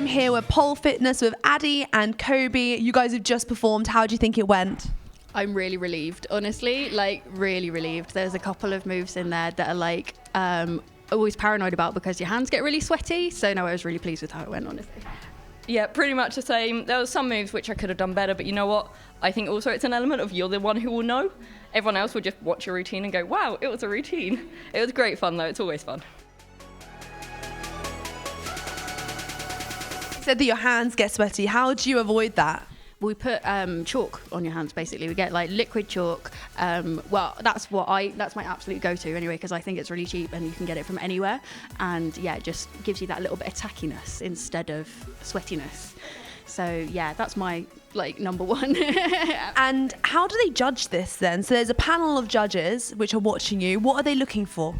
I'm here with Pole Fitness with Addie and Kobe. You guys have just performed. How do you think it went? I'm really relieved, honestly, like really relieved. There's a couple of moves in there that are like always paranoid about because your hands get really sweaty. So no, I was really pleased with how it went, honestly. Yeah, pretty much the same. There were some moves which I could have done better, but you know what? I think also it's an element of you're the one who will know. Everyone else will just watch your routine and go, wow, it was a routine. It was great fun though, it's always fun. You said that your hands get sweaty. How do you avoid that? We put chalk on your hands, basically. We get like liquid chalk. Well, that's my absolute go-to anyway, because I think it's really cheap and you can get it from anywhere. And yeah, it just gives you that little bit of tackiness instead of sweatiness. So yeah, that's my like number one. And how do they judge this then? So there's a panel of judges which are watching you. What are they looking for?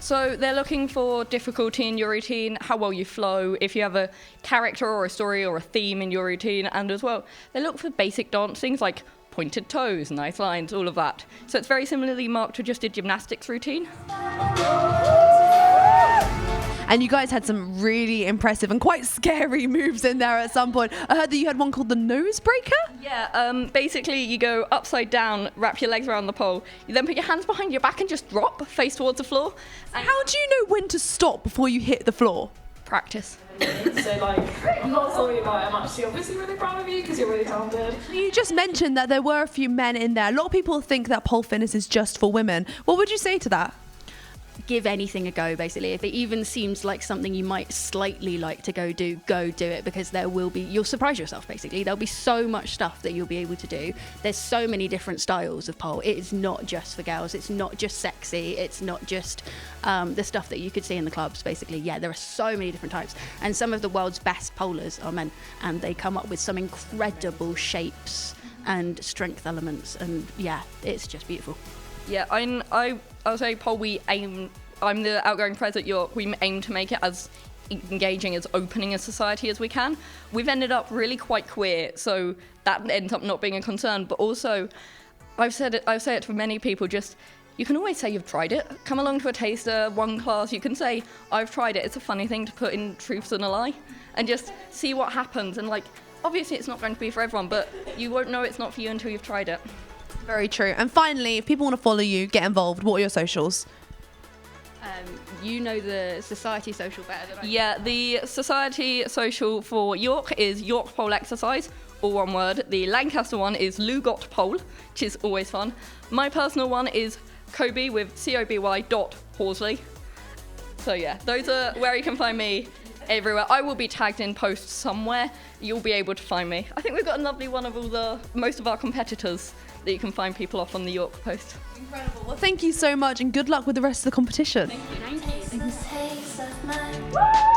So they're looking for difficulty in your routine, how well you flow, if you have a character or a story or a theme in your routine, and as well, they look for basic dance things like pointed toes, nice lines, all of that. So it's very similarly marked to just a gymnastics routine. And you guys had some really impressive and quite scary moves in there at some point. I heard that you had one called the nose breaker? Yeah, basically you go upside down, wrap your legs around the pole, you then put your hands behind your back and just drop face towards the floor. And how do you know when to stop before you hit the floor? Practice. So like, I'm not sorry about it. I'm actually obviously really proud of you because you're really talented. You just mentioned that there were a few men in there. A lot of people think that pole fitness is just for women. What would you say to that? Give anything a go, basically. If it even seems like something you might slightly like to go do it, because you'll surprise yourself, basically. There'll be so much stuff that you'll be able to do. There's so many different styles of pole. It is not just for girls. It's not just sexy. It's not just the stuff that you could see in the clubs, basically. Yeah, there are so many different types. And some of the world's best polers are men, and they come up with some incredible shapes and strength elements. And yeah, it's just beautiful. Yeah, I'll say pole, I'm the outgoing pres at York. We aim to make it as engaging, as opening a society as we can. We've ended up really quite queer, so that ends up not being a concern. But also, I've said it to many people, just, you can always say you've tried it. Come along to a taster, one class, you can say, I've tried it. It's a funny thing to put in truths and a lie, and just see what happens. And like, obviously it's not going to be for everyone, but you won't know it's not for you until you've tried it. Very true. And finally, if people want to follow you, get involved, what are your socials? You know the society social better than I do. Yeah, the society social for York is York Pole Exercise, all one word. The Lancaster one is Lugot Pole, which is always fun. My personal one is Kobe with COBY.Horsley. So yeah, those are where you can find me everywhere. I will be tagged in posts somewhere. You'll be able to find me. I think we've got a lovely one of most of our competitors that you can find people off on the York post. Incredible. Well, thank you so much and good luck with the rest of the competition. Thank you. Thank you.